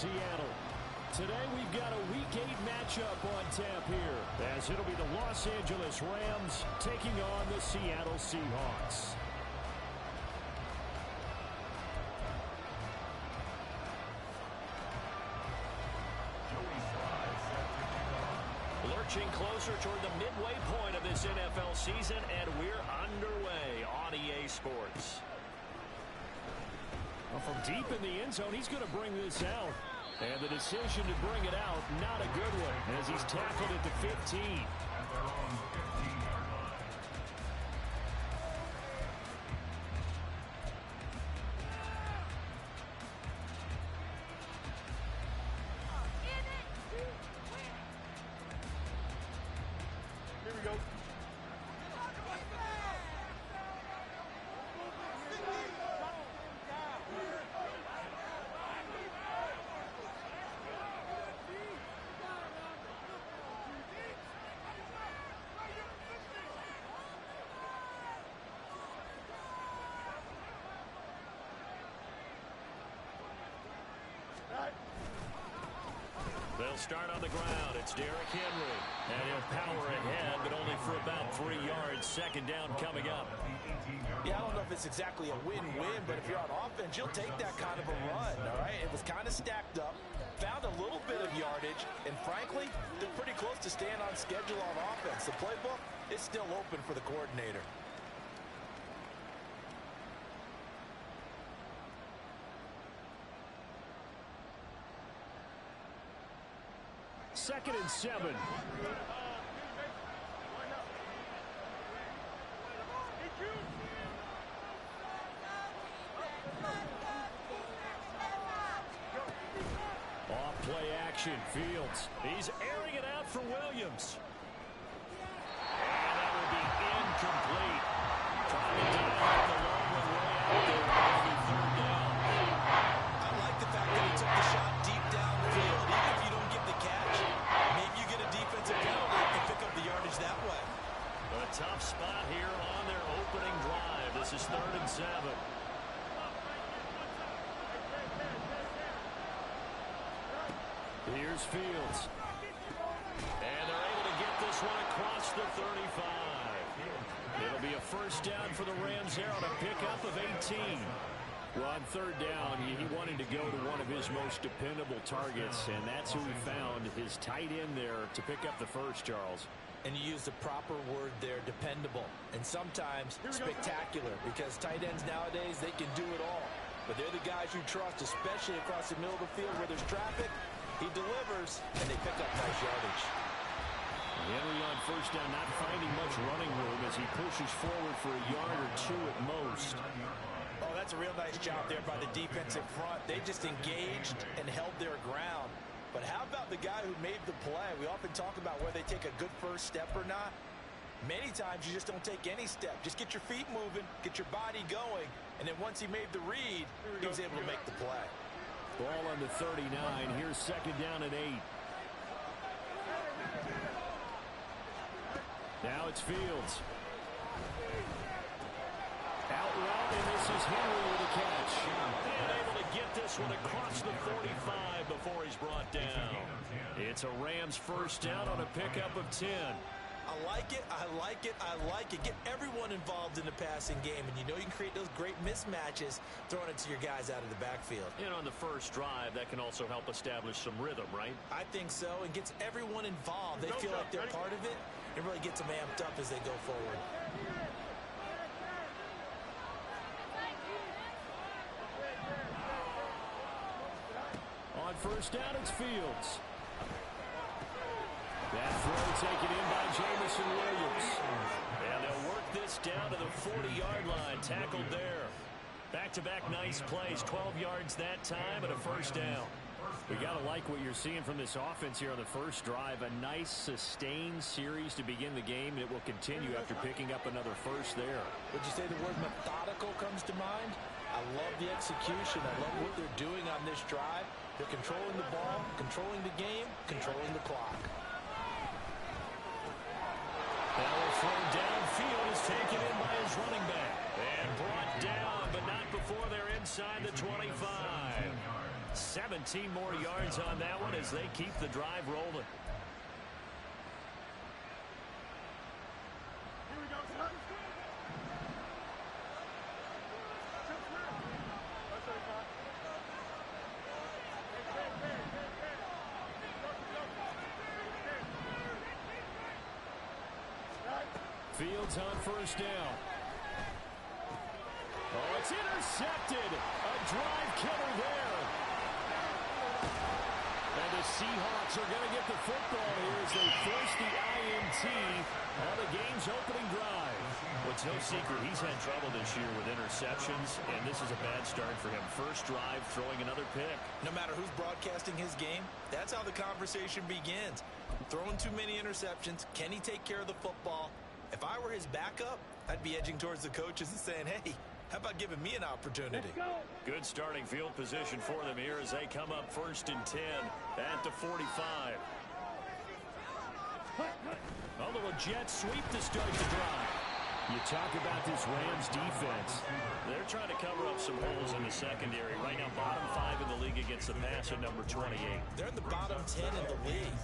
Seattle. Today we've got a Week 8 matchup on tap here, as it'll be the Los Angeles Rams taking on the Seattle Seahawks. Lurching closer toward the midway point of this NFL season, and we're underway on EA Sports. Well, from deep in the end zone, he's going to bring this out. And the decision to bring it out, not a good one, as he's tackled at the 15. At their own 15-yard line. Here we go. They'll start on the ground. It's Derrick Henry. And he'll power ahead, but only for about 3 yards. Second down coming up. Yeah, I don't know if it's exactly a win-win, but if you're on offense, you'll take that kind of a run, all right? It was kind of stacked up, found a little bit of yardage, and frankly, they're pretty close to staying on schedule on offense. The playbook is still open for the coordinator. Second and 7. Off play action, Fields. He's airing it out for Williams. And that will be incomplete. Trying to dive the long one way out there. Third down. I like the fact that he took the shot deep downfield. Even if you don't get the catch, maybe you get a defensive penalty and pick up the yardage that way. A tough spot here on their opening drive. This is 3rd and 7. Here's Fields. And they're able to get this one across the 35. It'll be a first down for the Rams there on a pickup of 18. Well, on 3rd down, he wanted to go to one of his most dependable targets, and that's who he found, his tight end there, to pick up the first, Charles. And you use the proper word there, dependable. And sometimes spectacular, because tight ends nowadays, they can do it all. But they're the guys you trust, especially across the middle of the field where there's traffic. He delivers, and they pick up nice yardage. Henry on first down, not finding much running room as he pushes forward for a yard or 2 at most. Oh, that's a real nice job there by the defensive front. They just engaged and held their ground. But how about the guy who made the play? We often talk about whether they take a good first step or not. Many times you just don't take any step. Just get your feet moving, get your body going, and then once he made the read, he was able to make the play. Ball on the 39. Here's second down and 8. Now it's Fields. Out route, and this is Henry with a catch. And able to get this one across the 45 before he's brought down. It's a Rams first down on a pickup of 10. I like it, I like it, I like it. Get everyone involved in the passing game, and you know you can create those great mismatches throwing it to your guys out of the backfield. And on the first drive, that can also help establish some rhythm, right? I think so, and gets everyone involved. They feel like they're part of it, and really gets them amped up as they go forward. On first down, it's Fields. That throw taken in by Jameson Williams. And they'll work this down to the 40-yard line. Tackled there. Back-to-back nice plays. 12 yards that time and a first down. We got to like what you're seeing from this offense here on the first drive. A nice, sustained series to begin the game. It will continue after picking up another first there. Would you say the word methodical comes to mind? I love the execution. I love what they're doing on this drive. They're controlling the ball, controlling the game, controlling the clock. That will throw downfield is taken in by his running back. And brought down, but not before they're inside the 25. 17 more yards on that one as they keep the drive rolling. Here we go, son. That's what it's on. Fields on first down. Oh, it's intercepted. A drive killer there. And the Seahawks are going to get the football here as they force the INT on the game's opening drive. Well, it's no secret he's had trouble this year with interceptions, and this is a bad start for him. First drive, throwing another pick. No matter who's broadcasting his game, that's how the conversation begins. Throwing too many interceptions. Can he take care of the football? If I were his backup, I'd be edging towards the coaches and saying, hey, how about giving me an opportunity? Good starting field position for them here as they come up 1st and 10 at the 45. A little jet sweep to start the drive. You talk about this Rams defense. They're trying to cover up some holes in the secondary. Right now, bottom 5 in the league against the pass at number 28. They're in the bottom 10 in the league.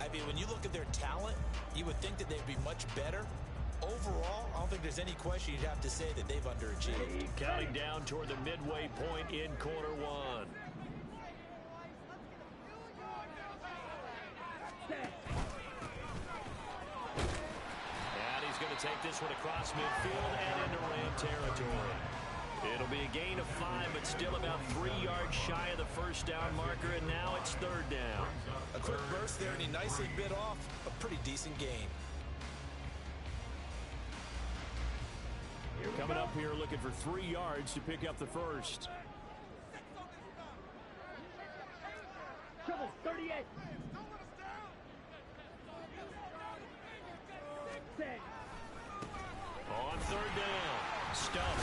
I mean, when you look at their talent, you would think that they'd be much better. Overall, I don't think there's any question you'd have to say that they've underachieved. Counting down toward the midway point in quarter 1. And he's going to take this one across midfield and into Ram territory. It'll be a gain of 5, but still about 3 yards shy of the first down marker, and now it's 3rd down. A quick burst there, and he nicely bit off a pretty decent gain. Coming up here looking for 3 yards to pick up the first. Trouble, 38. On 3rd down, Stumpf.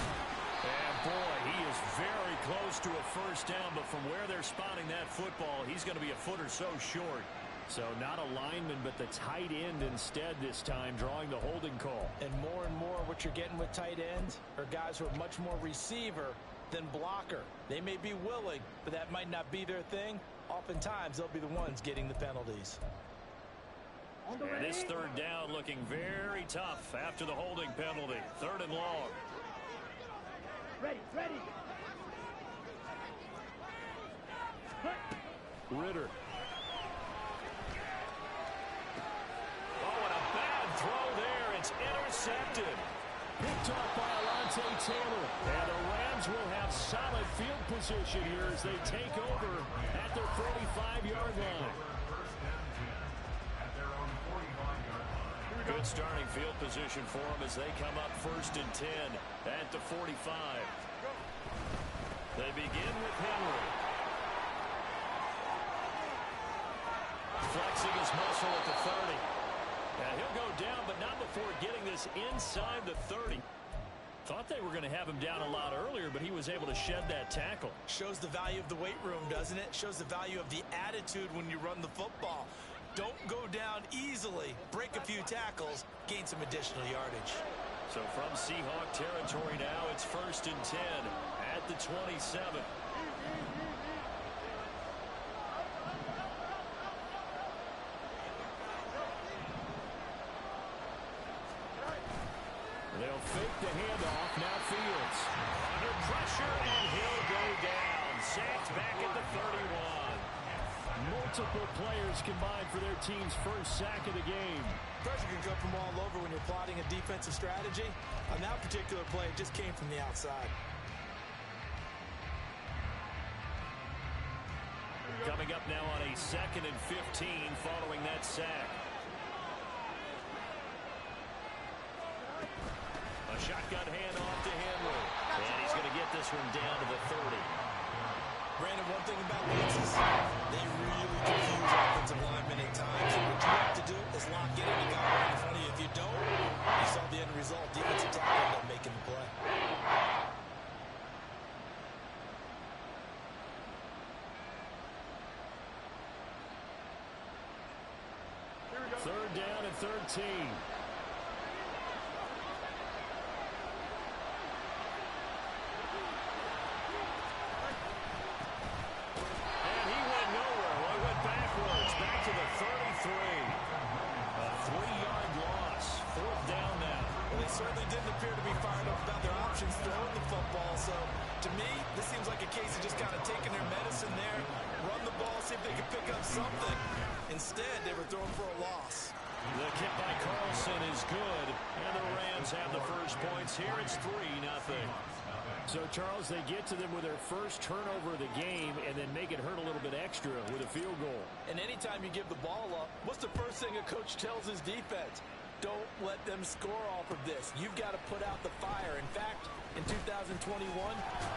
And boy, he is very close to a first down, but from where they're spotting that football, he's going to be a foot or so short. So not a lineman, but the tight end instead this time, drawing the holding call. And more what you're getting with tight ends are guys who are much more receiver than blocker. They may be willing, but that might not be their thing. Oftentimes, they'll be the ones getting the penalties. And this 3rd down looking very tough after the holding penalty. 3rd and long. Ready. Ritter. Oh, and a bad throw there. It's intercepted. Picked off by Alontae Taylor. And the Rams will have solid field position here as they take over at their 45-yard line. At their own 45-yard line. Good starting field position for them as they come up 1st and 10 at the 45. They begin with Henry. Flexing his muscle at the 30. And he'll go down, but not before getting this inside the 30. Thought they were going to have him down a lot earlier, but he was able to shed that tackle. Shows the value of the weight room, doesn't it? Shows the value of the attitude when you run the football. Don't go down easily. Break a few tackles. Gain some additional yardage. So from Seahawk territory now, it's 1st and 10 at the 27. They'll fake the handoff. Now Fields. Under pressure, and he'll go down. Sacked back at the 31. Multiple players combined for their team's first sack of the game. Pressure can come from all over when you're plotting a defensive strategy. On that particular play, it just came from the outside. Coming up now on a 2nd and 15 following that sack. A shotgun handoff to Henry. And he's going to get this one down to the 30. Brandon, one thing about blitzes, they really confuse offensive linemen at times. And what you have to do is lock in and you got one in front of you. If you don't, you saw the end result. Defensive tackle ended up making the play. Third down and 13. something. Instead, they were thrown for a loss. The kick by Carlson is good, and the Rams have the first points here. It's 3-0. So, Charles, they get to them with their first turnover of the game and then make it hurt a little bit extra with a field goal. And anytime you give the ball up, what's the first thing a coach tells his defense? Don't let them score off of this. You've got to put out the fire. In fact, in 2021,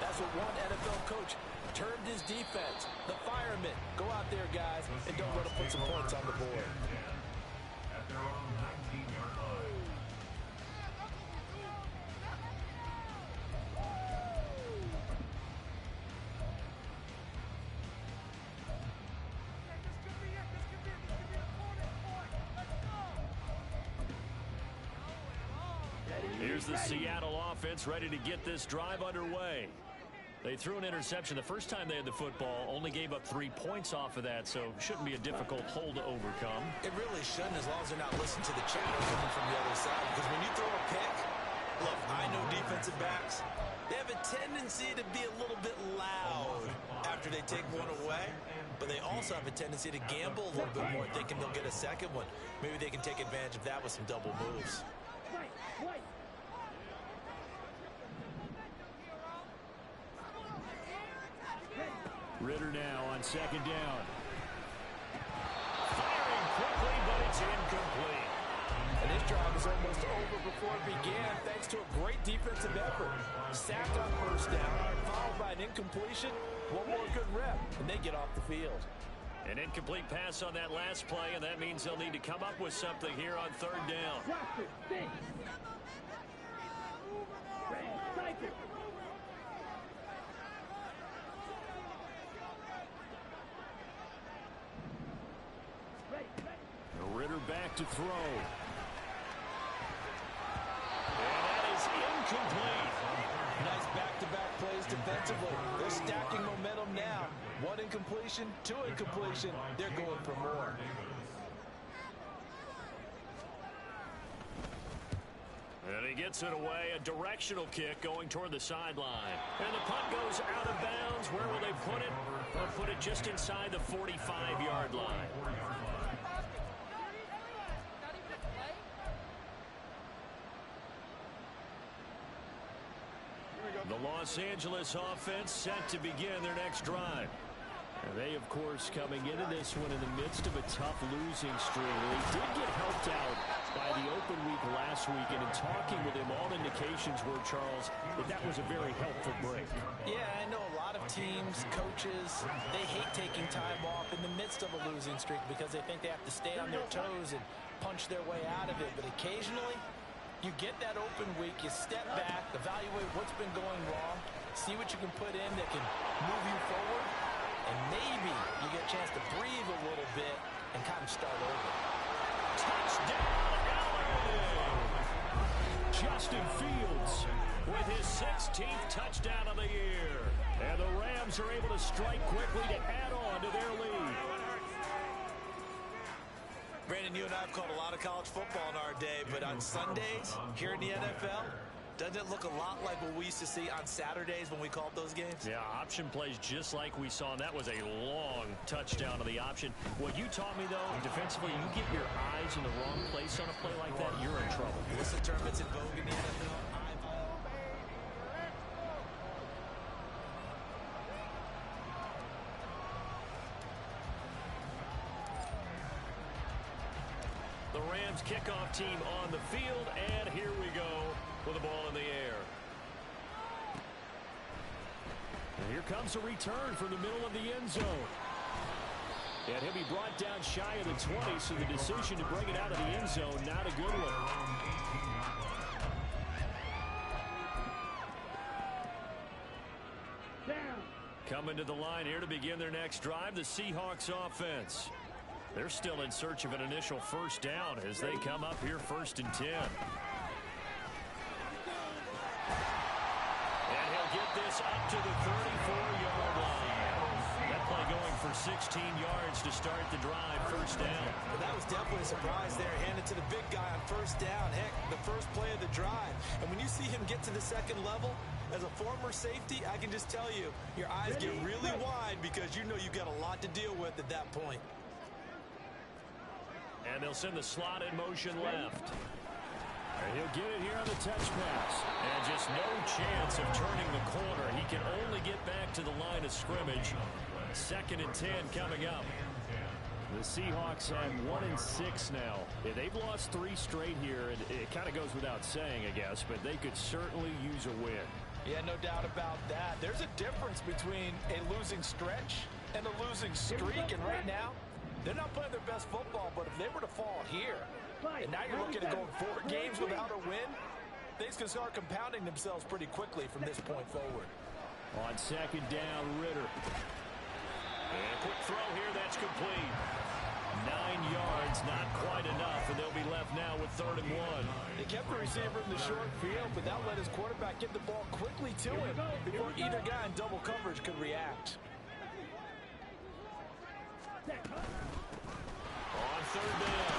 that's what one NFL coach termed his defense. The firemen. Go out there, guys, and don't let them put some points on the board. At their own 19-yard line. Here's the Seattle offense ready to get this drive underway. They threw an interception the first time they had the football, only gave up 3 points off of that, so shouldn't be a difficult hole to overcome. It really shouldn't, as long as they're not listening to the chatter coming from the other side. Because when you throw a pick, look, I know defensive backs, they have a tendency to be a little bit loud after they take one away. But they also have a tendency to gamble a little bit more, thinking they'll get a second one. Maybe they can take advantage of that with some double moves. Ritter now on second down. Firing quickly, but it's incomplete. And this drive is almost over before it began, thanks to a great defensive effort. Sacked on first down, followed by an incompletion. One more good rep, and they get off the field. An incomplete pass on that last play, and that means they'll need to come up with something here on third down. Ritter back to throw. And that is incomplete. Nice back-to-back plays defensively. They're stacking momentum now. One incompletion, two incompletion. They're going for more. And he gets it away. A directional kick going toward the sideline. And the punt goes out of bounds. Where will they put it? They'll put it just inside the 45-yard line. The Los Angeles offense set to begin their next drive. And they, of course, coming into this one in the midst of a tough losing streak. They did get helped out by the open week last week, and in talking with him, all indications were, Charles, that was a very helpful break. Yeah, I know a lot of teams, coaches, they hate taking time off in the midst of a losing streak because they think they have to stay on their toes and punch their way out of it. But occasionally, you get that open week, you step back, evaluate what's been going wrong, see what you can put in that can move you forward, and maybe you get a chance to breathe a little bit and kind of start over. Touchdown, LA! Justin Fields with his 16th touchdown of the year. And the Rams are able to strike quickly to add on to their lead. Brandon, you and I have called a lot of college football in our day, but on Sundays here in the NFL, doesn't it look a lot like what we used to see on Saturdays when we called those games? Yeah, option plays just like we saw, and that was a long touchdown of the option. What you taught me, though, defensively, you get your eyes in the wrong place on a play like that, you're in trouble. What's the term that's in vogue in the NFL? The Rams kickoff team on the field, and here we go with the ball in the air. And here comes a return from the middle of the end zone. And he'll be brought down shy of the 20, so the decision to bring it out of the end zone, not a good one. Coming to the line here to begin their next drive, the Seahawks offense. They're still in search of an initial first down as they come up here 1st and 10. And he'll get this up to the 34-yard line. That play going for 16 yards to start the drive, first down. Well, that was definitely a surprise there, handed to the big guy on first down. Heck, the first play of the drive. And when you see him get to the second level, as a former safety, I can just tell you, your eyes get really wide because you know you've got a lot to deal with at that point. And they'll send the slot in motion left. And he'll get it here on the touch pass. And just no chance of turning the corner. He can only get back to the line of scrimmage. 2nd and 10 coming up. The Seahawks have 1-6 now. Yeah, they've lost 3 straight here, and it kind of goes without saying, I guess, but they could certainly use a win. Yeah, no doubt about that. There's a difference between a losing stretch and a losing streak, and right now, they're not playing their best football, but if they were to fall here, and now you're looking at going 4 games without a win, things can start compounding themselves pretty quickly from this point forward. On 2nd down, Ritter. And a quick throw here, that's complete. 9 yards, not quite enough, and they'll be left now with 3rd and 1. They kept the receiver in the short field, but that let his quarterback get the ball quickly to him before either guy in double coverage could react. On 3rd down,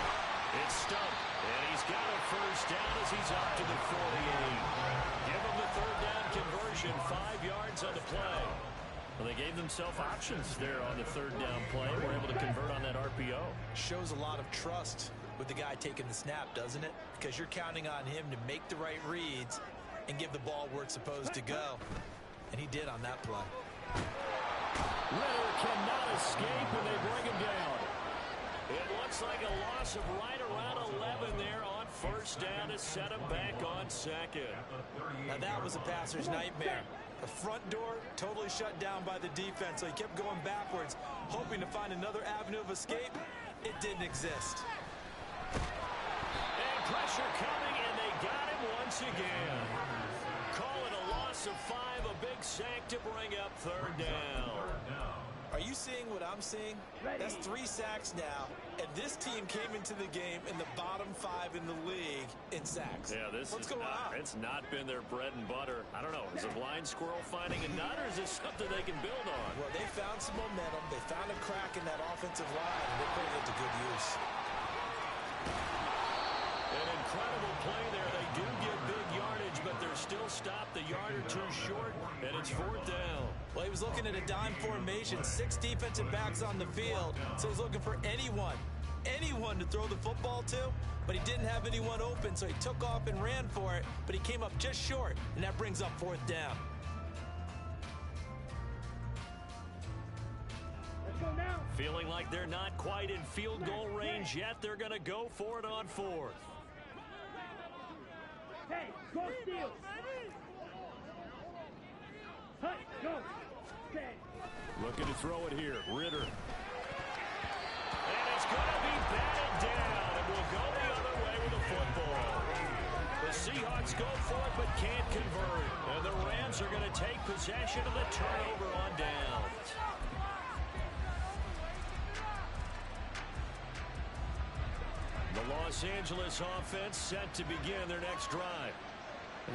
it's stumped, and he's got a 1st down as he's up to the 48. Give him the 3rd down conversion, 5 yards on the play. Well, they gave themselves options there on the 3rd down play. We're able to convert on that RPO. Shows a lot of trust with the guy taking the snap, doesn't it? Because you're counting on him to make the right reads and give the ball where it's supposed to go. And he did on that play. Ritter cannot escape, and they bring him down. It looks like a loss of right around 11 there on 1st down to set him back on 2nd. Now that was a passer's nightmare. The front door totally shut down by the defense, so he kept going backwards, hoping to find another avenue of escape. It didn't exist. And pressure coming, and they got him once again. Call it a loss of 5, a big sack to bring up 3rd down. Are you seeing what I'm seeing? That's 3 sacks now, and this team came into the game in the bottom 5 in the league in sacks. Yeah, What's going on? It's not been their bread and butter. I don't know. Is a blind squirrel finding a nut, or is this something they can build on? Well, they found some momentum. They found a crack in that offensive line, and they put it to good use. An incredible play there. They do get big yardage, but they're still stopped a yard or 2 short, and it's 4th down. Well, he was looking at a dime formation, 6 defensive backs on the field, so he's looking for anyone to throw the football to, but he didn't have anyone open, so he took off and ran for it, but he came up just short, and that brings up 4th down. Let's go now. Feeling like they're not quite in field goal range yet, they're going to go for it on 4th. Hey, go steal. Hut, go. Stay. Looking to throw it here. Ritter. And it's going to be batted down, and we'll go the other way with the football. The Seahawks go for it but can't convert. And the Rams are going to take possession of the turnover on downs. The Los Angeles offense set to begin their next drive.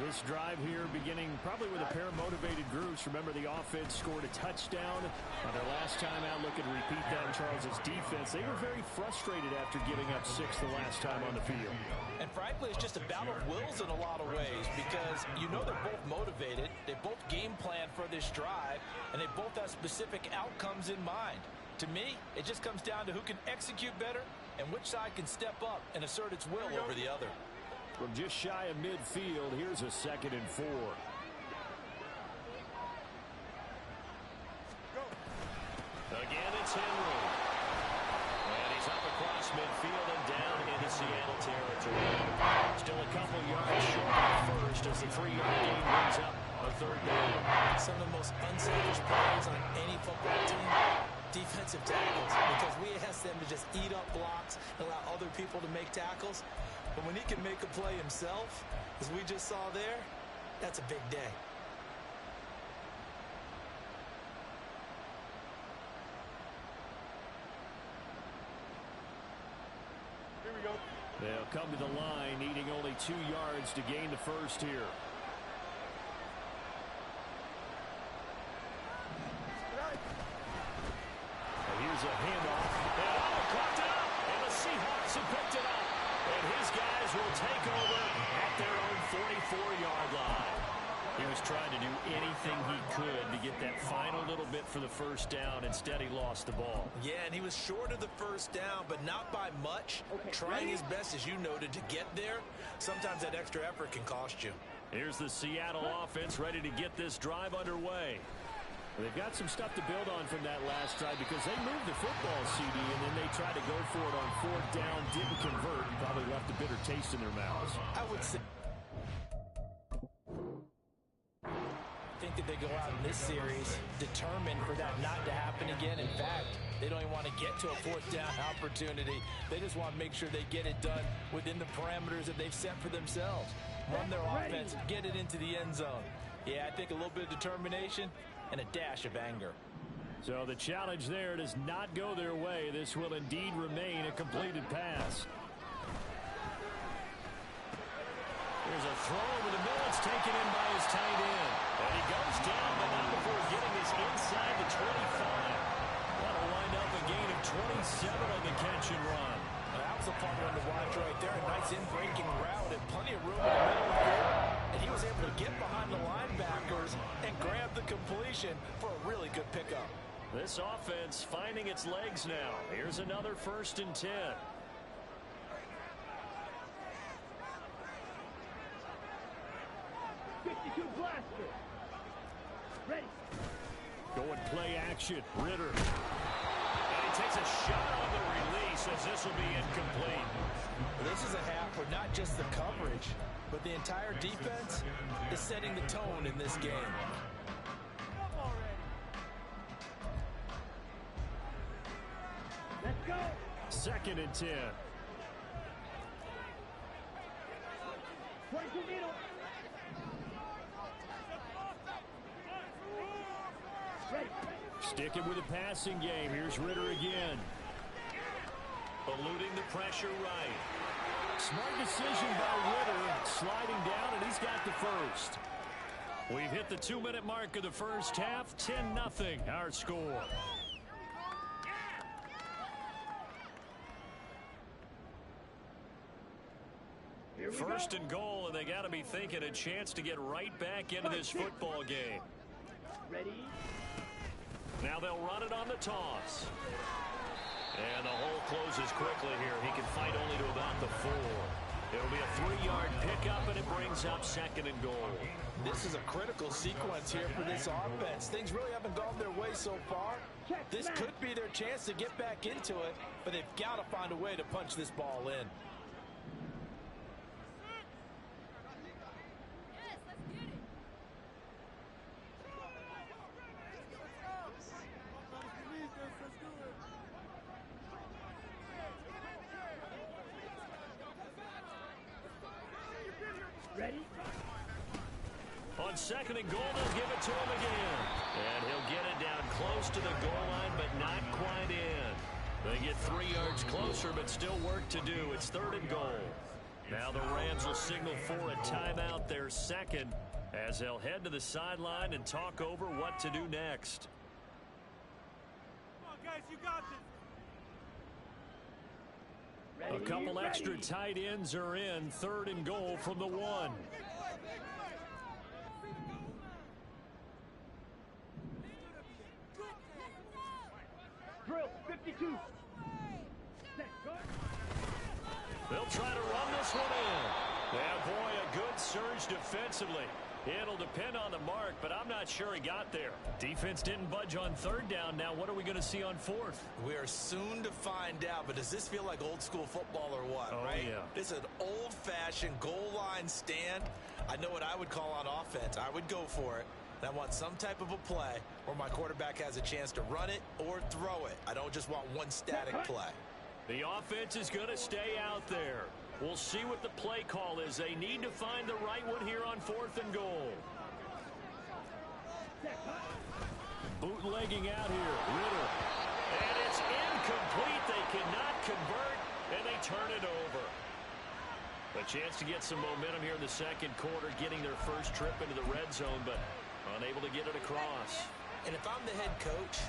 This drive here beginning probably with a pair of motivated groups. Remember, the offense scored a touchdown on their last time out. Looking to repeat that in Charles's defense. They were very frustrated after giving up 6 the last time on the field. And frankly, it's just a battle of wills in a lot of ways because you know they're both motivated. They both game plan for this drive, and they both have specific outcomes in mind. To me, it just comes down to who can execute better and which side can step up and assert its will over the other. From just shy of midfield, here's a 2nd and 4. Again, it's Henry. And he's up across midfield and down into Seattle territory. Still a couple yards short of 1st as the 3-yard gain brings up a 3rd down. Some of the most unselfish players on any football team, defensive tackles, because we ask them to just eat up blocks and allow other people to make tackles. But when he can make a play himself, as we just saw there, that's a big day. Here we go. They'll come to the line, needing only 2 yards to gain the 1st here. Here's a handoff. And caught it up. And the Seahawks have picked it up. And his guys will take over at their own 44-yard line. He was trying to do anything he could to get that final little bit for the first down. Instead, he lost the ball. Yeah, and he was short of the first down, but not by much. Okay, Trying ready? his best, as you noted, to get there. Sometimes that extra effort can cost you. Here's the Seattle offense ready to get this drive underway. They've got some stuff to build on from that last drive because they moved the football, CD, and then they tried to go for it on fourth down, didn't convert, and probably left a bitter taste in their mouths. I would say I think that they go out in this series determined for that not to happen again. In fact, they don't even want to get to a fourth down opportunity. They just want to make sure they get it done within the parameters that they've set for themselves. Run their offense, get it into the end zone. Yeah, I think a little bit of determination and a dash of anger. So the challenge there does not go their way. This will indeed remain a completed pass. Here's a throw over the middle. It's taken in by his tight end. And he goes down, but not before getting his inside the 25. That'll wind up a gain of 27 on the catch and run. That was a fun one to watch right there. A nice in-breaking route and plenty of room in the middle of the field. And he was able to get behind the linebackers and grab the completion for a really good pickup. This offense finding its legs now. Here's another 1st and 10. Blaster. Ready. Going play action. Ritter. And he takes a shot on the release as this will be incomplete. This is a half where not just the coverage, but the entire defense is setting the tone in this game. Let's go. 2nd and 10. 22 middle. Ready. Sticking with the passing game. Here's Ritter again. Eluding the pressure right. Smart decision by Ritter. Sliding down, and he's got the first. We've hit the 2-minute mark of the first half. 10-0 our score. First and goal, and they got to be thinking a chance to get right back into this football game. Ready. Now they'll run it on the toss. And the hole closes quickly here. He can fight only to about the 4. It'll be a 3-yard pickup, and it brings up 2nd and goal. This is a critical sequence here for this offense. Things really haven't gone their way so far. This could be their chance to get back into it, but they've got to find a way to punch this ball in. Ready. On 2nd and goal, they'll give it to him again. And he'll get it down close to the goal line, but not quite in. They get 3 yards closer, but still work to do. It's 3rd and goal. Now the Rams will signal for a timeout, their 2nd, as they'll head to the sideline and talk over what to do next. Come on, guys, you got this. A couple extra tight ends are in. 3rd and goal from the 1. Drill. 52. Set. Go. They'll try to run this one in. Yeah, boy, a good surge defensively. It'll depend on the mark, but I'm not sure he got there. Defense didn't budge on 3rd down. Now what are we going to see on 4th? We are soon to find out, but does this feel like old school football or what, Oh, right? yeah. This is an old-fashioned goal line stand. I know what I would call on offense. I would go for it. And I want some type of a play where my quarterback has a chance to run it or throw it. I don't just want one static play. The offense is going to stay out there. We'll see what the play call is. They need to find the right one here on 4th and goal. Bootlegging out here. Ritter. And it's incomplete. They cannot convert, and they turn it over. A chance to get some momentum here in the 2nd quarter, getting their first trip into the red zone, but unable to get it across. And if I'm the head coach,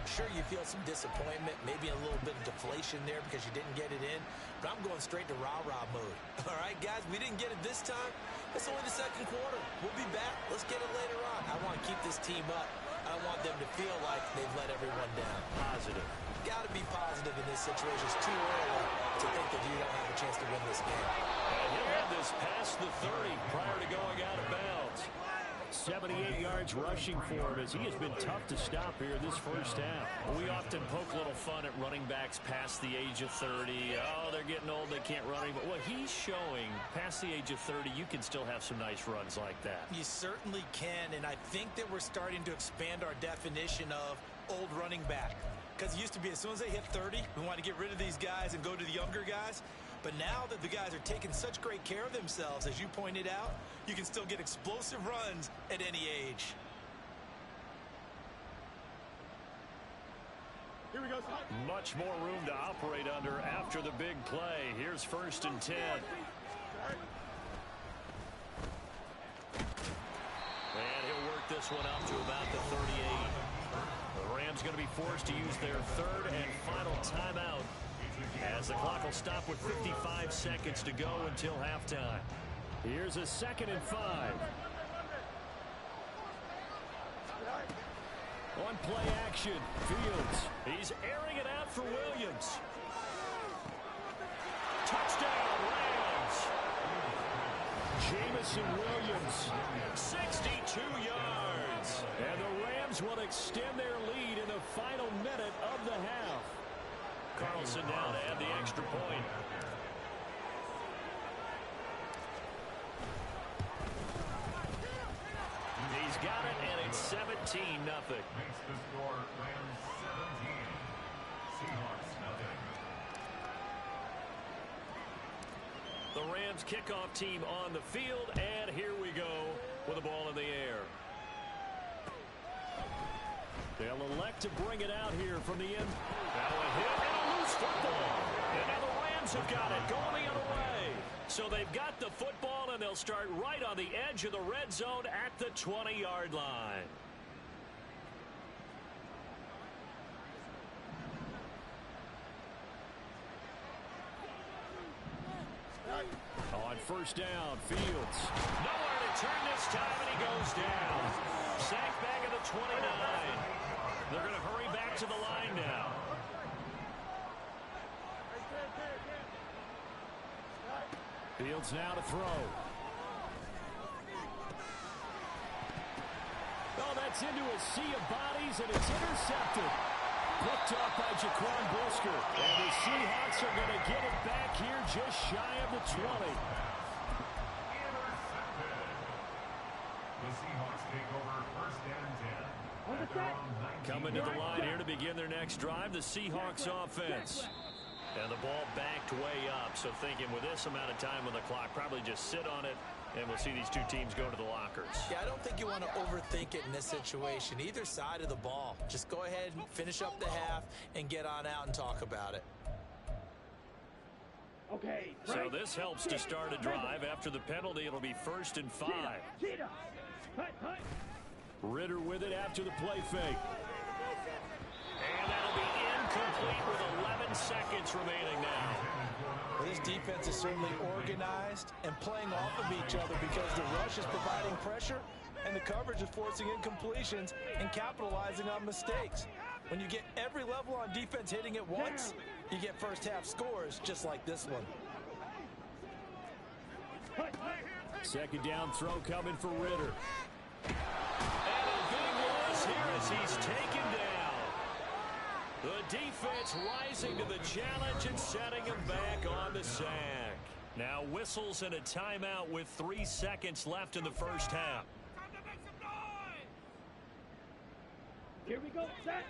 Sure, you feel some disappointment, maybe a little bit of deflation there because you didn't get it in, but I'm going straight to rah-rah mode. All right, guys, we didn't get it this time. It's only the second quarter. We'll be back. Let's get it later on. I want to keep this team up. I don't want them to feel like they've let everyone down. Positive. Got to be positive in this situation. It's too early to think that you don't have a chance to win this game. And he'll have this past the 30 prior to going out of bounds. 78 yards rushing for him as he has been tough to stop here this first half. We often poke a little fun at running backs past the age of 30. Oh, they're getting old, they can't run anymore. Well, he's showing past the age of 30, you can still have some nice runs like that. You certainly can, and I think that we're starting to expand our definition of old running back. Because it used to be as soon as they hit 30, we want to get rid of these guys and go to the younger guys. But now that the guys are taking such great care of themselves, as you pointed out, you can still get explosive runs at any age. Here we go. Much more room to operate under after the big play. Here's 1st and 10. And he'll work this one up to about the 38. The Rams going to be forced to use their 3rd and final timeout, as the clock will stop with 55 seconds to go until halftime. Here's a 2nd and 5. On play action, Fields. He's airing it out for Williams. Touchdown, Rams. Jamison Williams, 62 yards. And the Rams will extend their lead in the final minute of the half. Carlson down to add the extra point. He's got it, and it's 17-0. Makes the score Rams 17, Seahawks nothing. The Rams kickoff team on the field, and here we go with the ball in the air. They'll elect to bring it out here from the end. Now a hit and a loose football. And now the Rams have got it going the other way. So they've got the football, and they'll start right on the edge of the red zone at the 20-yard line. On 1st down, Fields. Nowhere to turn this time, and he goes down. Sacked back at the 29. They're going to hurry back to the line now. Fields now to throw. Oh, that's into a sea of bodies, and it's intercepted. Picked off by Jaquan Brisker. And the Seahawks are going to get it back here just shy of the 20. Intercepted. The Seahawks take over 1st and 10. At their own 19. Coming to the line here to begin their next drive, the Seahawks offense. And the ball backed way up, so thinking with this amount of time on the clock, probably just sit on it, and we'll see these two teams go to the lockers. Yeah, I don't think you want to overthink it in this situation. Either side of the ball. Just go ahead and finish up the half and get on out and talk about it. Okay. So this helps to start a drive. After the penalty, it'll be 1st and 5. Ritter with it after the play fake. And that'll be incomplete with 11 seconds remaining now. Well, this defense is certainly organized and playing off of each other because the rush is providing pressure and the coverage is forcing incompletions and capitalizing on mistakes. When you get every level on defense hitting at once, you get first half scores just like this one. 2nd down throw coming for Ritter. And a big loss here as he's taken down. The defense rising to the challenge and setting him back on the sack. Now whistles and a timeout with 3 seconds left in the first half. Here we go, set.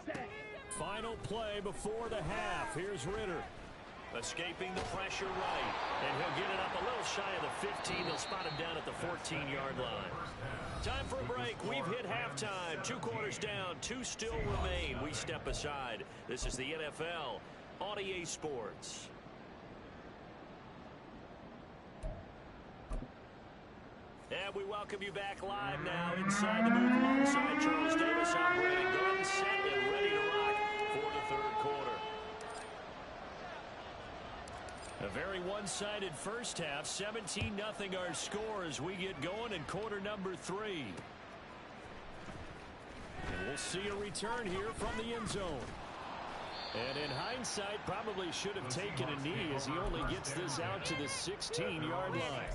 Set. Final play before the half. Here's Ritter. Escaping the pressure right. And he'll get it up a little shy of the 15. They'll spot him down at the 14-yard line. Time for a break. We've hit halftime. 2 quarters down. 2 still remain. We step aside. This is the NFL on EA Sports. And we welcome you back live now inside the booth alongside Charles Davis. I'm Brandon Gaudin, set and ready to rock for the third quarter. A very one-sided first half. 17-0 our score as we get going in quarter number 3. And we'll see a return here from the end zone. And in hindsight, probably should have taken a knee as he only gets this out to the 16-yard line.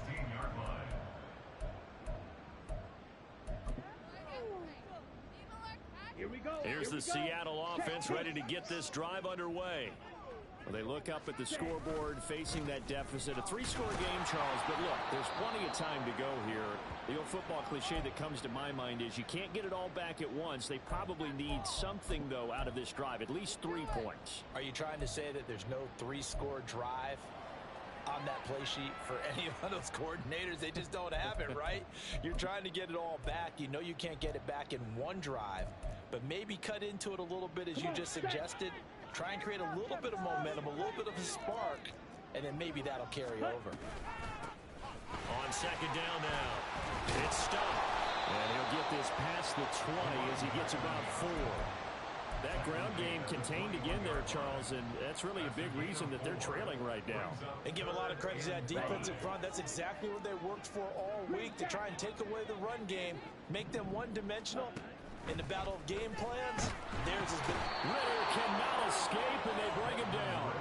Here we go. Here's the Seattle offense ready to get this drive underway. Well, they look up at the scoreboard facing that deficit. A 3-score game, Charles, but look, there's plenty of time to go here. The old football cliche that comes to my mind is you can't get it all back at once. They probably need something, though, out of this drive, at least 3 points. Are you trying to say that there's no 3-score drive on that play sheet for any of those coordinators? They just don't have it, right? You're trying to get it all back. You know you can't get it back in one drive, but maybe cut into it a little bit as you just suggested. Try and create a little bit of momentum, a little bit of a spark, and then maybe that'll carry over. On second down now, it's stopped. And he'll get this past the 20 as he gets about 4. That ground game contained again there, Charles, and that's really a big reason that they're trailing right now. And give a lot of credit to that defensive front. That's exactly what they worked for all week, to try and take away the run game, make them one-dimensional. In the battle of game plans, theirs has been. Ridder cannot escape, and they bring him down.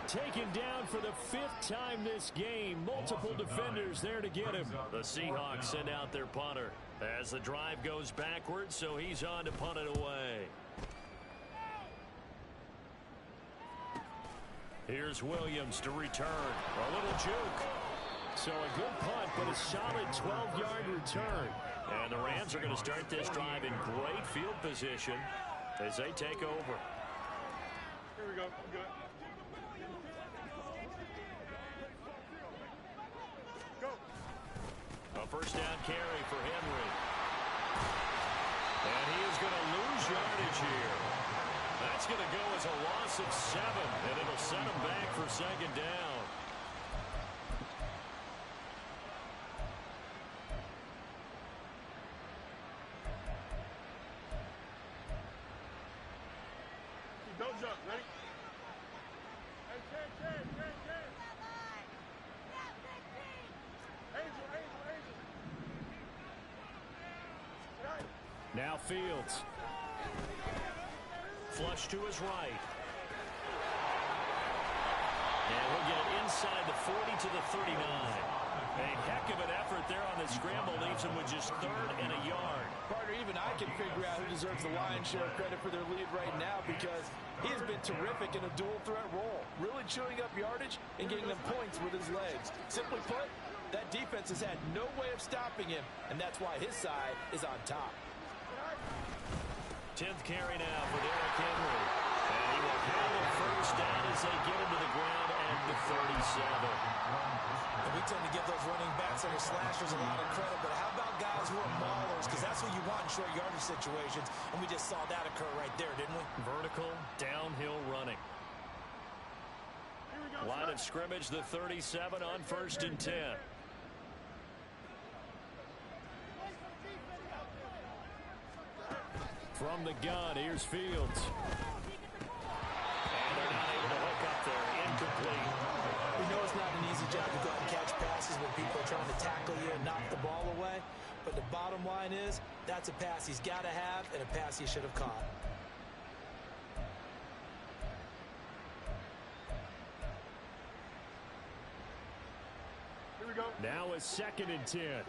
Taken down for the 5th time this game. Multiple defenders there to get him. The Seahawks send out their punter as the drive goes backwards, so he's on to punt it away. Here's Williams to return. A little juke. So a good punt, but a solid 12-yard return. And the Rams are going to start this drive in great field position as they take over. Here we go. I'm good. Go. A first down carry for Henry. And he is going to lose yardage here. That's going to go as a loss of 7, and it'll set him back for second down. Don't jump. Ready? Hey, Ken. Angel. Now Fields. Flush to his right. And we'll get it inside the 40 to the 39. A heck of an effort there on the scramble. Leaves him with just 3rd and a yard. Partner, even I can figure out who deserves the lion's share of credit for their lead right now, because he has been terrific in a dual threat role, really chewing up yardage and getting them points with his legs. Simply put, that defense has had no way of stopping him, and that's why his side is on top. 10th carry now for Derrick Henry. And he will have a first down as they get him to the ground at the 37. And we tend to give those running backs and the slashers a lot of credit, but how about guys who are maulers? Because that's what you want in short yardage situations, and we just saw that occur right there, didn't we? Vertical, downhill running. Line of scrimmage, the 37 on 1st and 10. From the gun, here's Fields. And they're not able to hook up there. Incomplete. We know it's not an easy job to go out and catch passes when people are trying to tackle you and knock the ball away. But the bottom line is, that's a pass he's got to have and a pass he should have caught. Here we go. Now a 2nd and 10.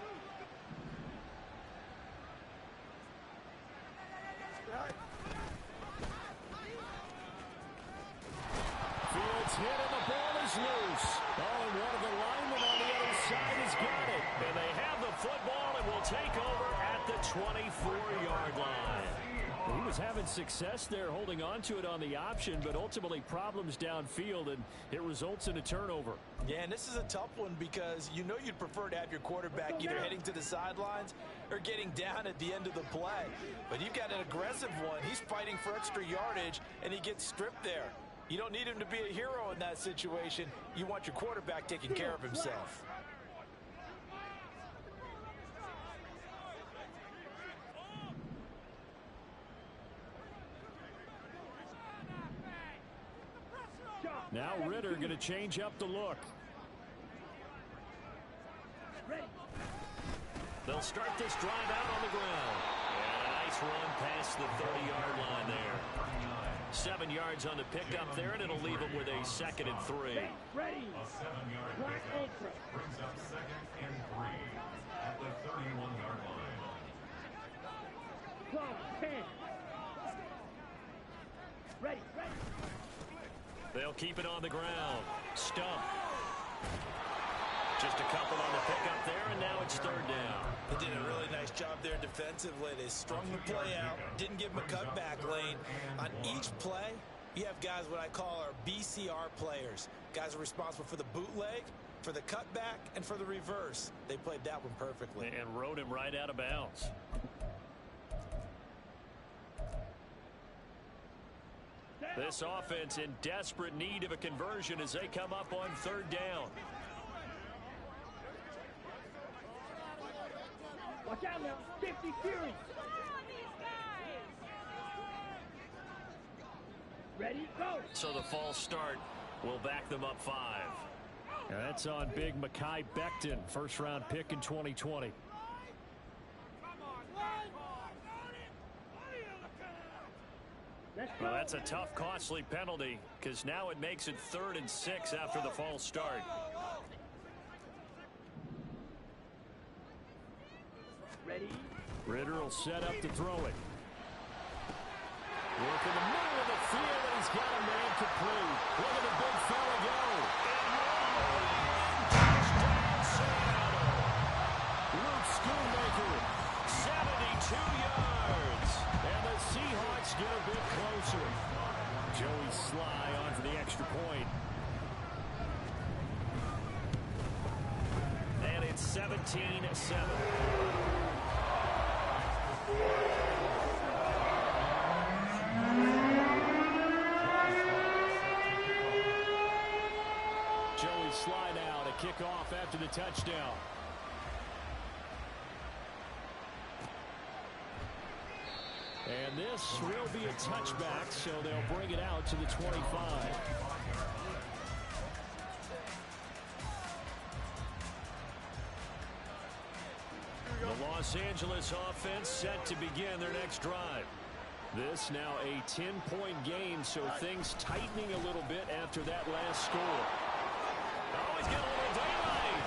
Fields hit and the ball is loose. Oh, and one of the linemen on the other side has got it. And they have the football and will take over at the 24-yard line. He was having success there holding on to it on the option, but ultimately problems downfield, and it results in a turnover. Yeah, and this is a tough one because you know you'd prefer to have your quarterback either heading to the sidelines or getting down at the end of the play. But you've got an aggressive one. He's fighting for extra yardage, and he gets stripped there. You don't need him to be a hero in that situation. You want your quarterback taking care of himself. now Ritter going to change up the look. They'll start this drive out on the ground. And a nice run past the 30-yard line there. 7 yards on the pickup there, and it'll leave them with a 2nd and 3. Ready. A 7-yard Black pickup Ultra. brings up 2nd and 3 at the 31-yard line. Clock 10. Ready. They'll keep it on the ground. Stump. Just a couple on the pickup there, and now it's 3rd down. They did a really nice job there defensively. They strung the play out, didn't give them a cutback lane. On each play, you have guys what I call our BCR players. Guys are responsible for the bootleg, for the cutback, and for the reverse. They played that one perfectly. And rode him right out of bounds. This offense in desperate need of a conversion as they come up on 3rd down. Watch out now. 50 Fury. Ready, go. So the false start will back them up 5. And that's on big Mekhi Becton, first-round pick in 2020. Let's go. Well, that's a tough, costly penalty because now it makes it 3rd and 6 after the false start. Ready. Ritter will set up to throw it. Work in the middle of the field, and he's got a man complete. Look at the big fella go. Touchdown, Seattle. Luke Schoonmaker, 72 yards. And the Seahawks get a bit closer. Joey Sly on for the extra point. And it's 17-7. Joey Sly now to kick off after the touchdown. And this will be a touchback, so they'll bring it out to the 25. The Los Angeles offense set to begin their next drive. This now a 10-point game, so things tightening a little bit after that last score. Oh, he's got a little daylight.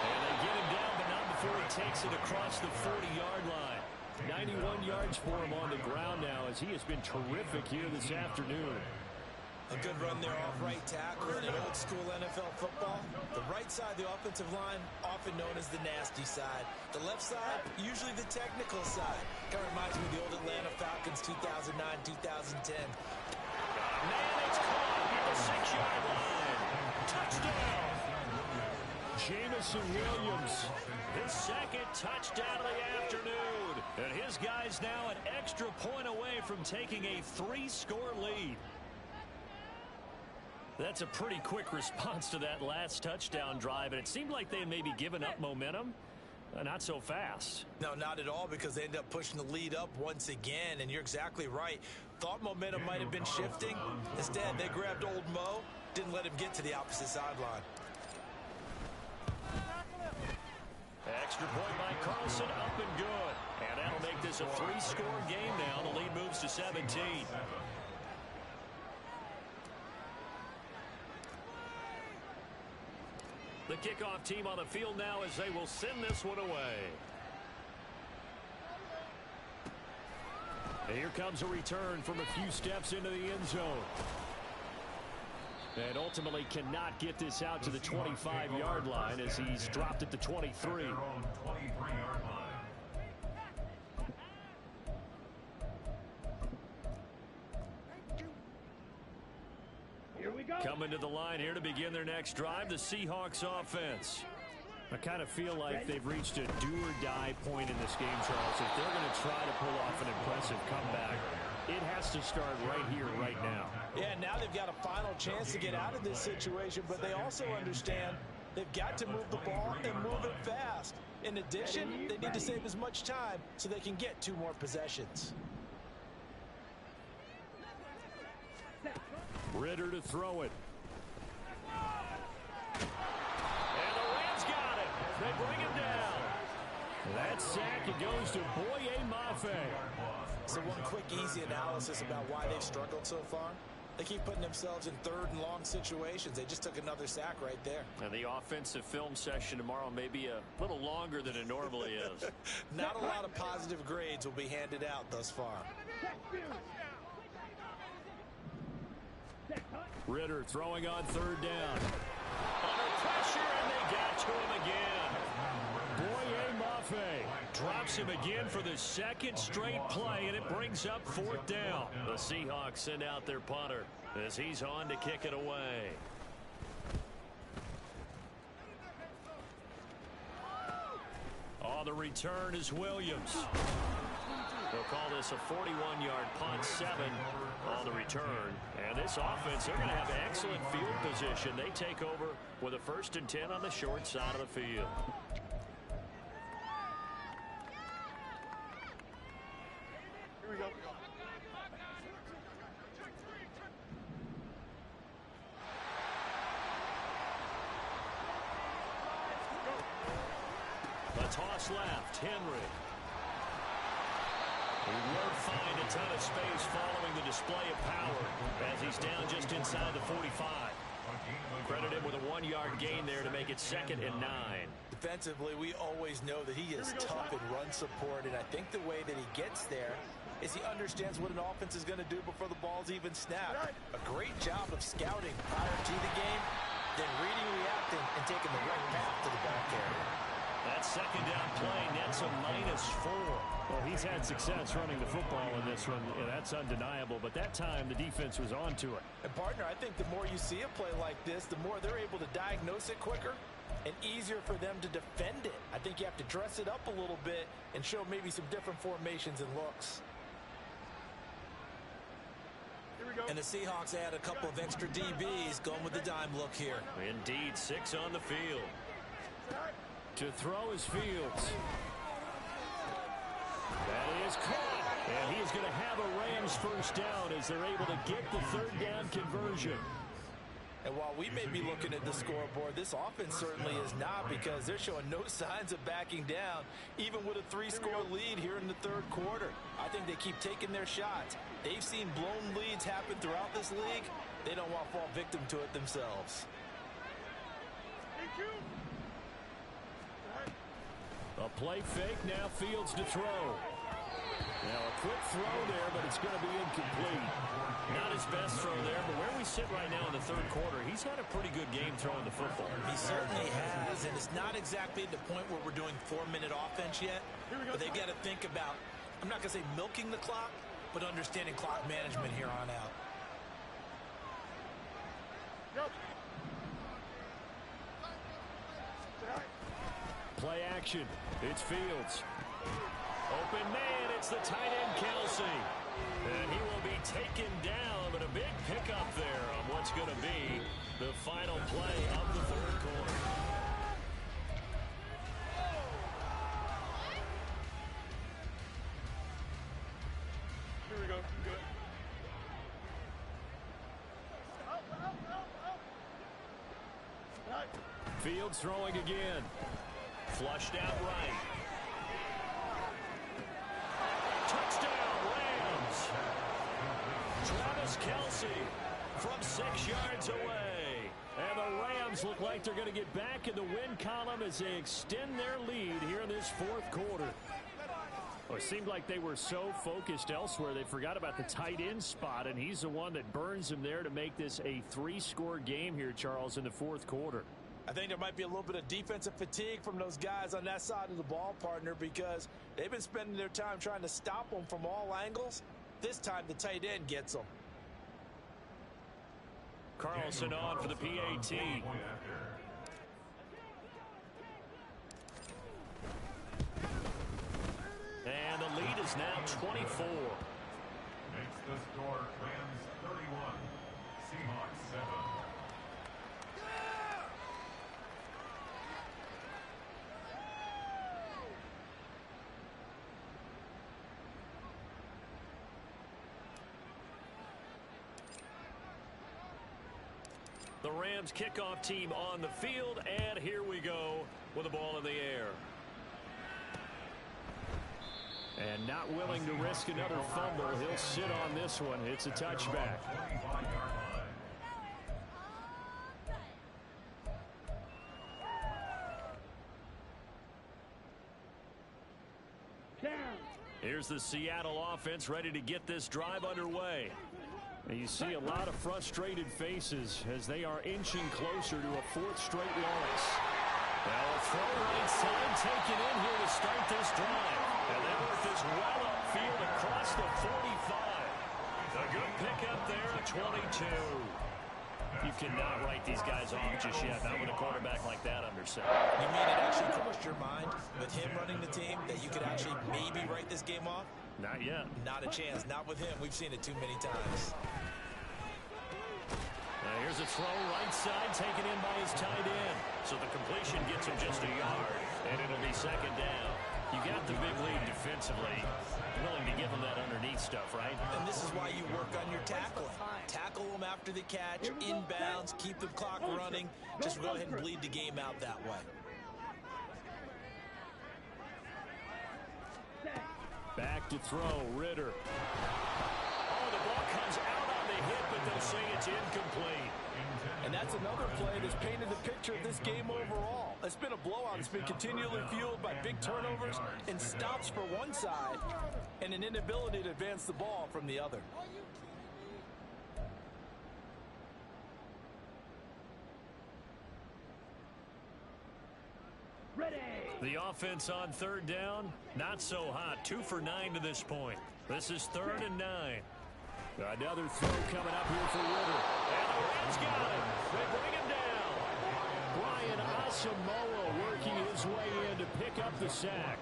And they get him down, but not before he takes it across the 40-yard line. 91 yards for him on the ground now as he has been terrific here this afternoon. A good run there off right tackle in old school NFL football. The right side of the offensive line, often known as the nasty side. The left side, usually the technical side. Kind of reminds me of the old Atlanta Falcons 2009-2010. Man, it's caught at the 6-yard line. Touchdown. Jameson Williams, his 2nd touchdown of the afternoon. And his guys now an extra point away from taking a 3-score lead. That's a pretty quick response to that last touchdown drive, and it seemed like they had maybe given up momentum. Not so fast. No, not at all, because they end up pushing the lead up once again, and you're exactly right. Thought momentum might have been shifting. Instead, they grabbed old Mo, didn't let him get to the opposite sideline. Extra point by Carlson, up and good. And that'll make this a 3-score game now. The lead moves to 17. The kickoff team on the field now as they will send this one away. And here comes a return from a few steps into the end zone. And ultimately cannot get this out to the 25-yard line as he's dropped at the 23. Here we go. Coming to the line here to begin their next drive, the Seahawks offense. I kind of feel like they've reached a do-or-die point in this game, Charles. If they're going to try to pull off an impressive comeback, it has to start right here, right now. Yeah, now they've got a final chance to get out of this situation, but they also understand they've got to move the ball and move it fast. In addition, they need to save as much time so they can get 2 more possessions. Ritter to throw it. And the Rams got him. They bring him down. That sack, it goes to Boye Mafe. So one quick, easy analysis about why they've struggled so far. They keep putting themselves in third and long situations. They just took another sack right there. And the offensive film session tomorrow may be a little longer than it normally is. Not a lot of positive grades will be handed out thus far. Ritter throwing on third down. Under pressure, and they got to him again. Boye Mafe drops him again for the second straight play, and it brings up fourth down. The Seahawks send out their punter as he's on to kick it away. On the return is Williams. They'll call this a 41-yard punt, 7 on the return. And this offense, they're going to have excellent field position. They take over with a 1st and 10 on the short side of the field. Here we go. A toss left, Henry. He won't find a ton of space following the display of power as he's down just inside the 45. Credit him with a 1-yard gain there to make it 2nd and 9. Defensively, we always know that he is tough in run support, and I think the way that he gets there is he understands what an offense is going to do before the ball's even snapped. A great job of scouting prior to the game, then reading, reacting, and taking the right path to the back area. That second down play nets a -4. Well, he's had success running the football in this one, and that's undeniable. But that time, the defense was on to it. And, partner, I think the more you see a play like this, the more they're able to diagnose it quicker and easier for them to defend it. I think you have to dress it up a little bit and show maybe some different formations and looks. Here we go. And the Seahawks add a couple of extra DBs going with the dime look here. Indeed, 6 on the field. To throw is Fields. That is caught. And he is going to have a Rams first down as they're able to get the third down conversion. And while we may be looking at the scoreboard, this offense certainly is not, because they're showing no signs of backing down, even with a 3-score lead here in the third quarter. I think they keep taking their shots. They've seen blown leads happen throughout this league. They don't want to fall victim to it themselves. A play fake, now Fields to throw. Now a quick throw there, but it's going to be incomplete. Not his best throw there, but where we sit right now in the third quarter, he's had a pretty good game throwing the football. He certainly has, and it's not exactly at the point where we're doing 4-minute offense yet, but they've got to think about, I'm not going to say milking the clock, but understanding clock management here on out. Play action. It's Fields. Open man. It's the tight end, Kelsey. And he will be taken down, but a big pickup there on what's going to be the final play of the third quarter. Here we go. Good. Fields throwing again. Flushed out right. Touchdown, Rams. Travis Kelsey from 6 yards away. And the Rams look like they're going to get back in the win column as they extend their lead here in this fourth quarter. Well, it seemed like they were so focused elsewhere, they forgot about the tight end spot, and he's the one that burns them there to make this a 3-score game here, Charles, in the fourth quarter. I think there might be a little bit of defensive fatigue from those guys on that side of the ball, partner, because they've been spending their time trying to stop them from all angles. This time the tight end gets them. Carlson on for the PAT. And the lead is now 24. Makes the score Rams 31, Seahawks 7. The Rams kickoff team on the field, and here we go with the ball in the air. And not willing to risk another fumble. He'll sit on this one. It's a touchback. Here's the Seattle offense ready to get this drive underway. And you see a lot of frustrated faces as they are inching closer to a fourth straight loss. Now a throw right side taken in here to start this drive. And they work this well upfield across the 45. A good pickup there at 22. You cannot write these guys off just yet, not with a quarterback like that under center. You mean it actually crossed your mind with him running the team that you could actually maybe write this game off? Not yet. Not a chance. Not with him. We've seen it too many times. Now here's a throw right side taken in by his tight end. So the completion gets him just a yard, and it'll be second down. You got the big lead defensively. Willing to give him that underneath stuff, right? And this is why you work on your tackling. Tackle them after the catch, inbounds, keep the clock running. Just go ahead and bleed the game out that way. Back to throw, Ritter. Oh, the ball comes out on the hit, but they'll say it's incomplete. And that's another play that's painted the picture of this game overall. It's been a blowout. It's been continually fueled by big turnovers and stops for one side and an inability to advance the ball from the other. Ready. The offense on third down, not so hot. 2 for 9 to this point. This is 3rd and 9. Another throw coming up here for Ritter. And the Rams got him. They bring him down. Brian Asamoah working his way in to pick up the sack.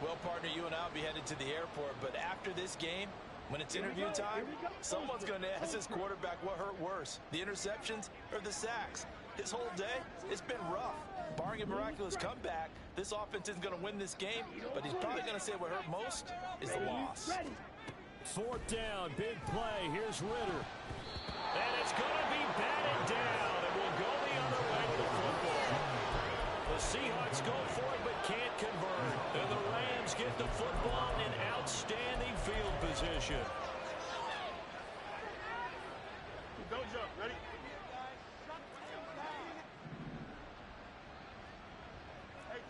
Well, partner, you and I will be headed to the airport, but after this game, when it's interview time, someone's going to ask his quarterback what hurt worse, the interceptions or the sacks. His whole day, it's been rough. Barring a miraculous comeback, this offense isn't going to win this game, but he's probably going to say what hurt most is the loss. 4th down, big play. Here's Ritter. And it's going to be batted down, and we'll go the other way with the football. The Seahawks go for it, but can't convert. And the Rams get the football in outstanding field position. Don't jump. Ready? Hey,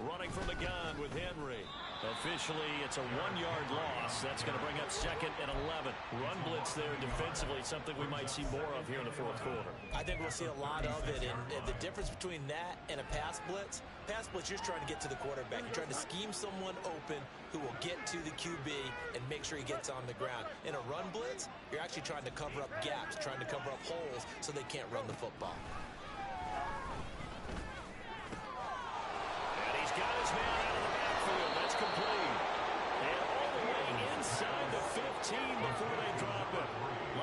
Running from the gun with Henry. Officially, it's a 1-yard loss. That's going to bring up 2nd and 11. Run blitz there defensively, something we might see more of here in the 4th quarter. I think we'll see a lot of it, and the difference between that and a pass blitz, you're just trying to get to the quarterback. You're trying to scheme someone open who will get to the QB and make sure he gets on the ground. In a run blitz, you're actually trying to cover up gaps, trying to cover up holes so they can't run the football. And he's got his man out of the backfield. That's complete. And all the way inside the 15 before they drop it.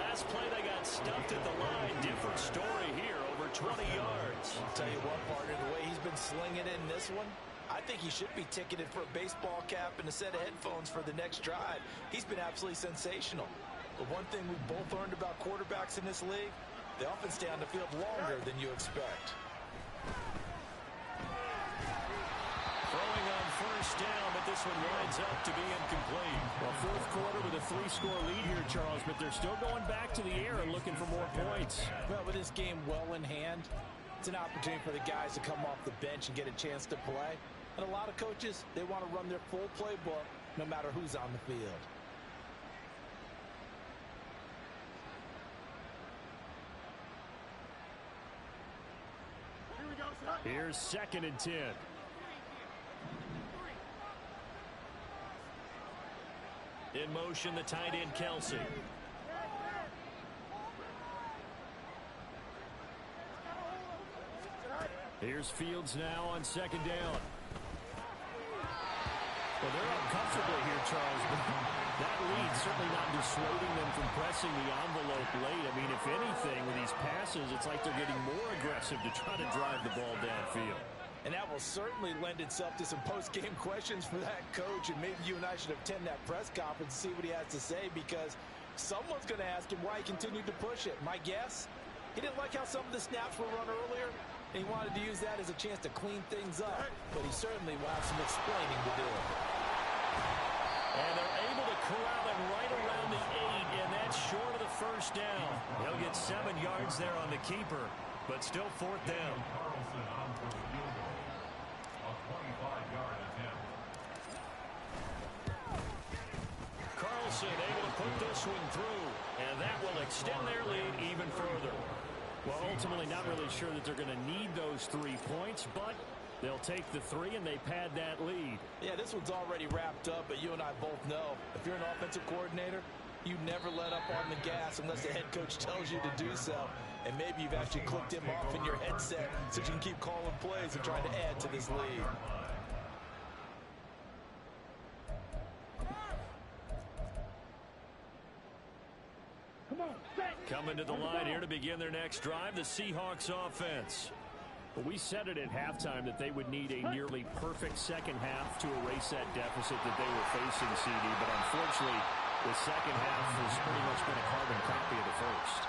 Last play, they got stuffed at the line. Different story here, over 20 yards. I'll tell you what, partner, the way he's been slinging it in this one, I think he should be ticketed for a baseball cap and a set of headphones for the next drive. He's been absolutely sensational. But one thing we've both learned about quarterbacks in this league, they often stay on the field longer than you expect. Throwing on 1st down, but this one winds up to be incomplete. Well, 4th quarter with a 3-score lead here, Charles, but they're still going back to the air and looking for more points. Well, with this game well in hand, it's an opportunity for the guys to come off the bench and get a chance to play. And a lot of coaches, they want to run their full playbook no matter who's on the field. Here we go, son. Here's 2nd and 10. In motion, the tight end, Kelsey. Here's Fields now on 2nd down. Well, they're up comfortably here, Charles, but that lead certainly not dissuading them from pressing the envelope late. I mean, if anything, with these passes, it's like they're getting more aggressive to try to drive the ball downfield. And that will certainly lend itself to some post-game questions for that coach. And maybe you and I should attend that press conference and see what he has to say, because Someone's going to ask him why he continued to push it. My guess, he didn't like how some of the snaps were run earlier, and he wanted to use that as a chance to clean things up. But he certainly will have some explaining to do. And they're able to corral him right around the 8, and that's short of the first down. He'll get 7 yards there on the keeper, but still 4th down. Carlson on for the field goal. A 25-yard attempt. Carlson able to put this one through, and that will extend their lead even further. Well, ultimately not really sure that they're going to need those 3 points, but they'll take the 3 and they pad that lead. Yeah, this one's already wrapped up, but you and I both know if you're an offensive coordinator, you never let up on the gas unless the head coach tells you to do so. And maybe you've actually clicked him off in your headset so you can keep calling plays and trying to add to this lead. Come on, set. Coming to the line here to begin their next drive, the Seahawks offense. But we said it at halftime that they would need a nearly perfect second half to erase that deficit that they were facing, CD. But unfortunately, the second half has pretty much been a carbon copy of the first.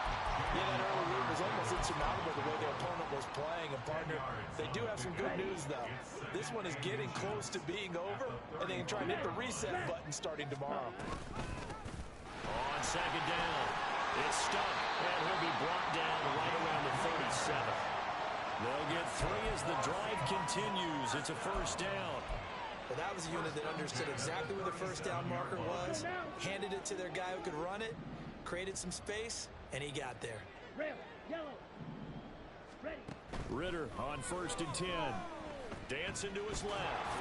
Yeah, that early lead was almost insurmountable the way their opponent was playing. And, partner, they do have some good news, though. This one is getting close to being over, and they can try and hit the reset button starting tomorrow. On second down, it's stuck, and he'll be brought down right around the 37. They'll get 3 as the drive continues. It's a first down. Well, that was a unit that understood exactly where the first down marker was, handed it to their guy who could run it, created some space, and he got there. Red, yellow. Ready. Ritter on 1st and 10. Dancing to his left.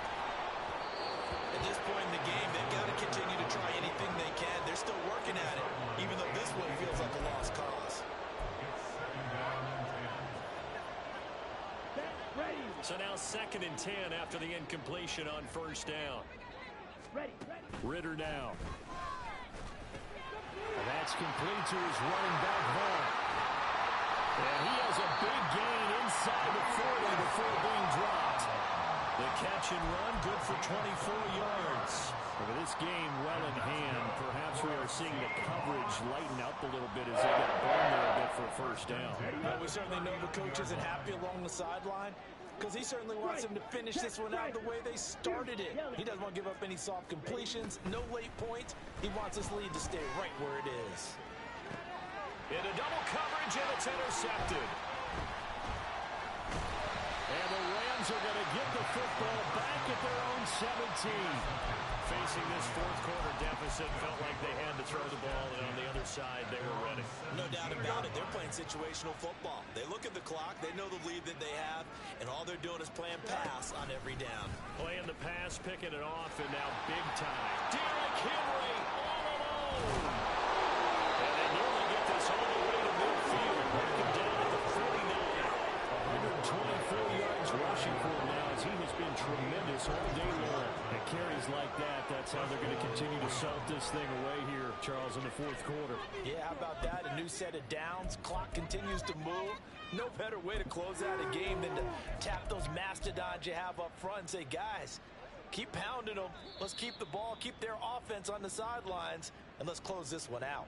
At this point in the game, they've got to continue to try anything they can. They're still working at it, even though this one feels like a lost cause. It's 2nd down and 10. Set. Ready. So now 2nd and 10 after the incompletion on first down. Ready. Ready. Ritter now. And that's complete to his running back, Vaughn. And he has a big gain inside the 40 before being dropped. The catch and run, good for 24 yards. With this game well in hand, perhaps we are seeing the coverage lighten up a little bit as they get burned there a bit for a first down. Well, we certainly know the coach isn't happy along the sideline because he certainly wants them to finish this one out the way they started it. He doesn't want to give up any soft completions, no late points. He wants this lead to stay right where it is. Into double coverage, and it's intercepted. And the Rams are going to get the football back at their own 17. Facing this 4th quarter deficit, felt like they had to throw the ball, and on the other side, they were ready. No doubt about it. They're playing situational football. They look at the clock. They know the lead that they have, and all they're doing is playing pass on every down. Playing the pass, picking it off, and now big time. Derrick Henry all alone. And they nearly get this all the way to midfield. Break him down at the 49. 124 yards rushing for him now as he has been tremendous all day long. And carries like that, that's how they're going to continue to salt this thing away here, Charles, in the 4th quarter. Yeah, how about that? A new set of downs. Clock continues to move. No better way to close out a game than to tap those mastodons you have up front and say, guys, keep pounding them. Let's keep the ball, keep their offense on the sidelines, and let's close this one out.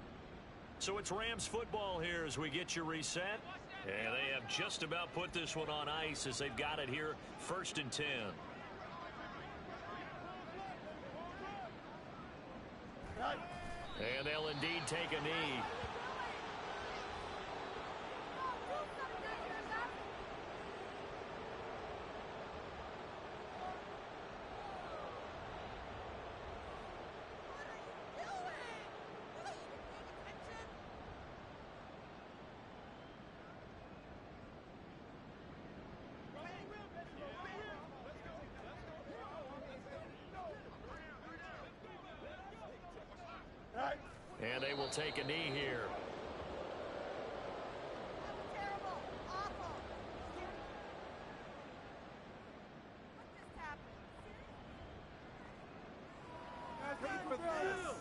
So it's Rams football here as we get your reset. And they have just about put this one on ice as they've got it here, 1st and 10. And they'll indeed take a knee. And they will take a knee here. Terrible. Awful. What just happened? Guys, ready for this?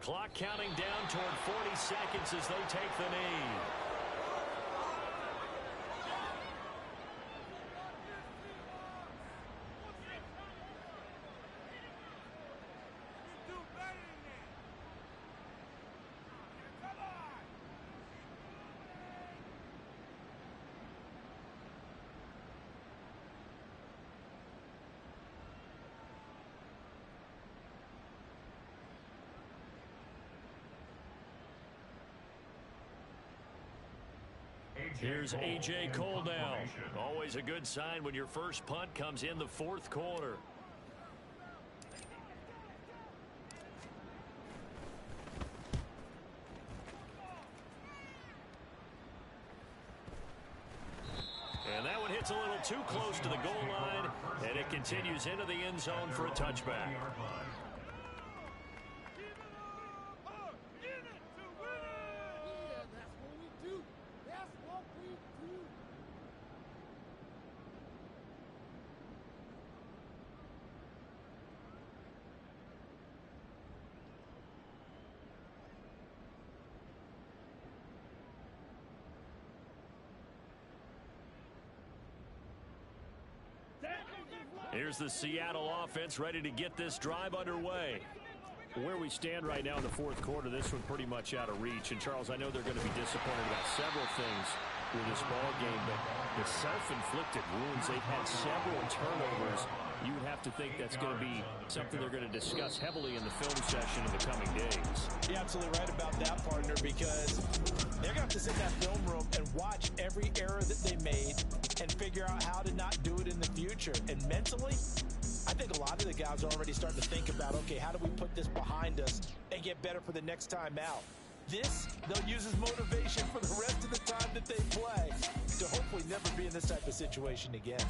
Clock counting down toward 40 seconds as they take the knee. Here's A.J. Cole now. Always a good sign when your first punt comes in the fourth quarter. And that one hits a little too close to the goal line, and it continues into the end zone for a touchback. Here's the Seattle offense ready to get this drive underway. Where we stand right now in the fourth quarter, this one pretty much out of reach. And, Charles, I know they're going to be disappointed about several things with this ball game, but the self-inflicted wounds, they've had several turnovers. You would have to think that's going to be something they're going to discuss heavily in the film session in the coming days. You're absolutely right about that, partner, because they're going to have to sit in that film room and watch every error that they made and figure out how to not do it in the future. And mentally, I think a lot of the guys are already starting to think about, okay, how do we put this behind us and get better for the next time out? This, they'll use as motivation for the rest of the time that they play to hopefully never be in this type of situation again.